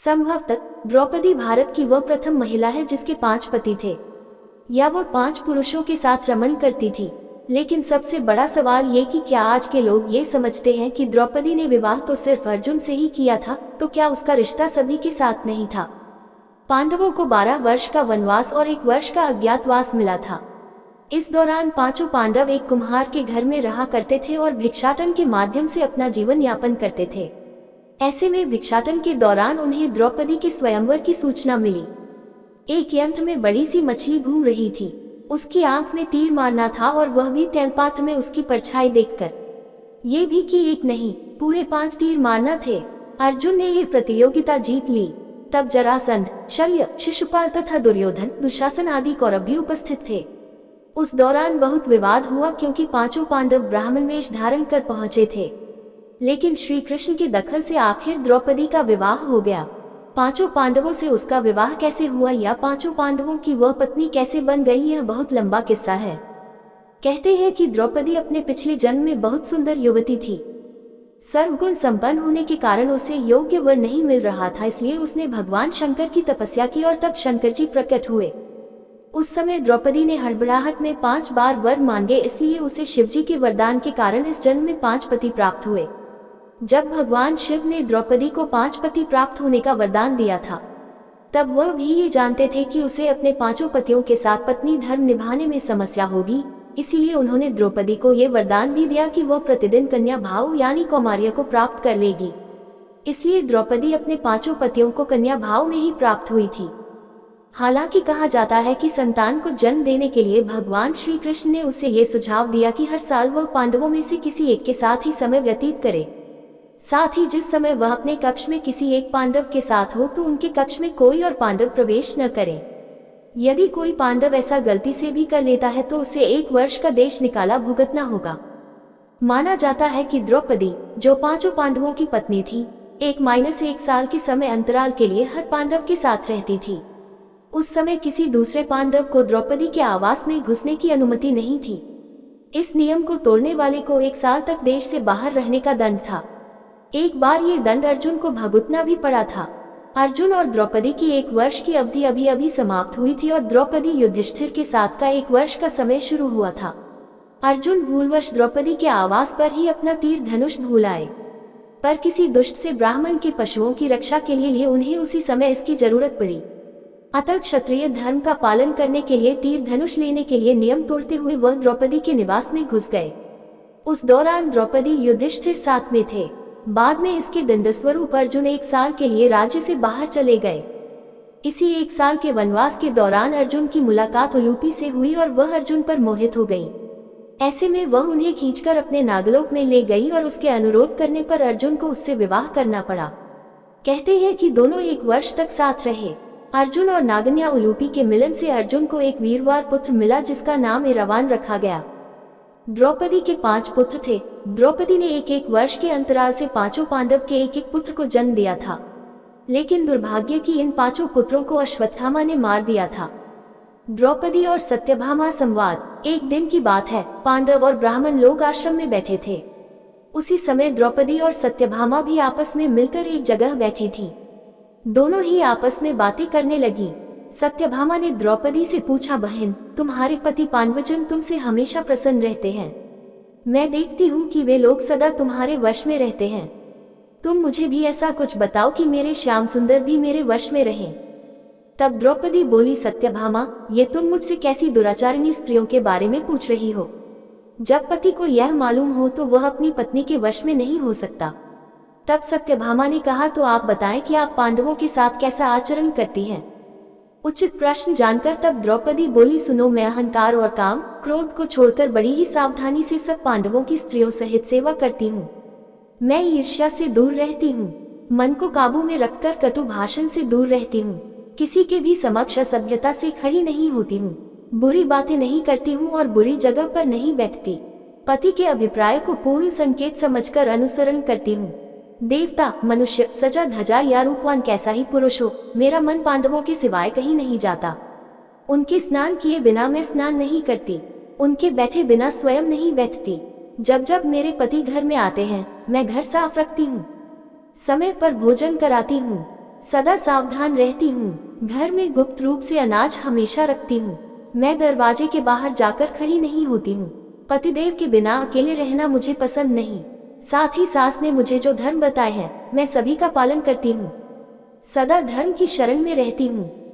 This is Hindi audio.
संभवतः द्रौपदी भारत की वह प्रथम महिला है जिसके 5 पति थे, या वह 5 पुरुषों के साथ रमन करती थी। लेकिन सबसे बड़ा सवाल ये कि क्या आज के लोग ये समझते हैं कि द्रौपदी ने विवाह तो सिर्फ अर्जुन से ही किया था, तो क्या उसका रिश्ता सभी के साथ नहीं था? पांडवों को 12 वर्ष का वनवास और 1 वर्ष का अज्ञातवास मिला था। इस दौरान 5 पांडव एक कुम्हार के घर में रहा करते थे और भिक्षाटन के माध्यम से अपना जीवन यापन करते थे। ऐसे में भिक्षाटन के दौरान उन्हें द्रौपदी के स्वयंवर की सूचना मिली। एक यंत्र में बड़ी सी मछली घूम रही थी, उसकी आंख में तीर मारना था और वह भी तेलपात्र में उसकी परछाई देखकर। ये भी कि एक नहीं, पूरे 5 तीर मारना थे। अर्जुन ने ये प्रतियोगिता जीत ली। तब जरासंध, शल्य, शिशुपाल तथा दुर्योधन, दुशासन आदि कौरव भी उपस्थित थे। उस दौरान बहुत विवाद हुआ क्योंकि 5 पांडव ब्राह्मण वेश धारण कर पहुंचे थे। लेकिन श्री कृष्ण के दखल से आखिर द्रौपदी का विवाह हो गया। 5 पांडवों से उसका विवाह कैसे हुआ या 5 पांडवों की वह पत्नी कैसे बन गई, यह बहुत लंबा किस्सा है। कहते हैं कि द्रौपदी अपने पिछले जन्म में बहुत सुंदर युवती थी। सर्वगुण संपन्न होने के कारण उसे योग्य वर नहीं मिल रहा था, इसलिए उसने भगवान शंकर की तपस्या की और तब शंकर जी प्रकट हुए। उस समय द्रौपदी ने हड़बड़ाहट में 5 बार वर मांगे, इसलिए उसे शिवजी के वरदान के कारण इस जन्म में 5 पति प्राप्त हुए। जब भगवान शिव ने द्रौपदी को 5 पति प्राप्त होने का वरदान दिया था, तब वह भी ये जानते थे कि उसे अपने 5 पतियों के साथ पत्नी धर्म निभाने में समस्या होगी। इसीलिए उन्होंने द्रौपदी को ये वरदान भी दिया कि वह प्रतिदिन कन्या भाव यानी कौमार्य को प्राप्त कर लेगी। इसलिए द्रौपदी अपने 5 पतियों को कन्या भाव में ही प्राप्त हुई थी। हालांकि कहा जाता है कि संतान को जन्म देने के लिए भगवान श्री कृष्ण ने उसे ये सुझाव दिया कि हर साल वह पांडवों में से किसी एक के साथ ही समय व्यतीत करे। साथ ही जिस समय वह अपने कक्ष में किसी एक पांडव के साथ हो तो उनके कक्ष में कोई और पांडव प्रवेश न करे। यदि कोई पांडव ऐसा गलती से भी कर लेता है तो उसे 1 वर्ष का देश निकाला भुगतना होगा। माना जाता है कि द्रौपदी, जो 5 पांडवों की पत्नी थी, 1 साल के समय अंतराल के लिए हर पांडव के साथ रहती थी। उस समय किसी दूसरे पांडव को द्रौपदी के आवास में घुसने की अनुमति नहीं थी। इस नियम को तोड़ने वाले को 1 साल तक देश से बाहर रहने का दंड था। एक बार ये दंड अर्जुन को भुगतना भी पड़ा था। अर्जुन और द्रौपदी की 1 वर्ष की अवधि अभी समाप्त हुई थी और द्रौपदी युधिष्ठिर के साथ का 1 वर्ष का समय शुरू हुआ था। अर्जुन भूलवश द्रौपदी के आवास पर ही अपना तीर धनुष भूल आए, पर किसी दुष्ट से ब्राह्मण के पशुओं की रक्षा के लिए उन्हें उसी समय इसकी जरूरत पड़ी। अतः क्षत्रिय धर्म का पालन करने के लिए तीर धनुष लेने के लिए नियम तोड़ते हुए वह द्रौपदी के निवास में घुस गए। उस दौरान द्रौपदी युधिष्ठिर साथ में थे। बाद में इसके दंडस्वरूप अर्जुन 1 साल के लिए राज्य से बाहर चले गए। इसी 1 साल के वनवास के दौरान अर्जुन की मुलाकात उलूपी से हुई और वह अर्जुन पर मोहित हो गई। ऐसे में वह उन्हें खींचकर अपने नागलोक में ले गई और उसके अनुरोध करने पर अर्जुन को उससे विवाह करना पड़ा। कहते हैं कि दोनों 1 वर्ष तक साथ रहे। अर्जुन और नागन्या उलूपी के मिलन से अर्जुन को एक वीरवार पुत्र मिला जिसका नाम एरावान रखा गया। द्रौपदी के 5 पुत्र थे। द्रौपदी ने 1 वर्ष के अंतराल से 5 पांडव के 1 पुत्र को जन्म दिया था, लेकिन दुर्भाग्य की इन 5 पुत्रों को अश्वत्थामा ने मार दिया था। द्रौपदी और सत्यभामा संवाद। एक दिन की बात है, पांडव और ब्राह्मण लोग आश्रम में बैठे थे। उसी समय द्रौपदी और सत्यभामा भी आपस में मिलकर एक जगह बैठी थी। दोनों ही आपस में बातें करने लगी। सत्यभामा ने द्रौपदी से पूछा, बहन, तुम्हारे पति पांडवजन तुमसे हमेशा प्रसन्न रहते हैं। मैं देखती हूँ कि वे लोग सदा तुम्हारे वश में रहते हैं। तुम मुझे भी ऐसा कुछ बताओ कि मेरे श्याम सुंदर भी मेरे वश में रहें। तब द्रौपदी बोली, सत्यभामा, ये तुम मुझसे कैसी दुराचारिणी स्त्रियों के बारे में पूछ रही हो? जब पति को यह मालूम हो तो वह अपनी पत्नी के वश में नहीं हो सकता। तब सत्यभामा ने कहा, तो आप बताएं कि आप पांडवों के साथ कैसा आचरण करती हैं? उचित प्रश्न जानकर तब द्रौपदी बोली, सुनो, मैं अहंकार और काम क्रोध को छोड़कर बड़ी ही सावधानी से सब पांडवों की स्त्रियों सहित सेवा करती हूँ। मैं ईर्ष्या से दूर रहती हूँ, मन को काबू में रखकर कटु भाषण से दूर रहती हूँ, किसी के भी समक्ष असभ्यता से खड़ी नहीं होती हूँ, बुरी बातें नहीं करती हूँ और बुरी जगह पर नहीं बैठती। पति के अभिप्राय को पूर्ण संकेत समझकर अनुसरण करती हूँ। देवता, मनुष्य, सजा धजा या रूपवान कैसा ही पुरुष हो, मेरा मन पांडवों के सिवाय कहीं नहीं जाता। उनके स्नान किए बिना मैं स्नान नहीं करती, उनके बैठे बिना स्वयं नहीं बैठती। जब जब मेरे पति घर में आते हैं, मैं घर साफ रखती हूँ, समय पर भोजन कराती हूँ, सदा सावधान रहती हूँ। घर में गुप्त रूप से अनाज हमेशा रखती हूँ। मैं दरवाजे के बाहर जाकर खड़ी नहीं होती हूँ। पतिदेव के बिना अकेले रहना मुझे पसंद नहीं। साथ ही सास ने मुझे जो धर्म बताए हैं मैं सभी का पालन करती हूँ। सदा धर्म की शरण में रहती हूँ।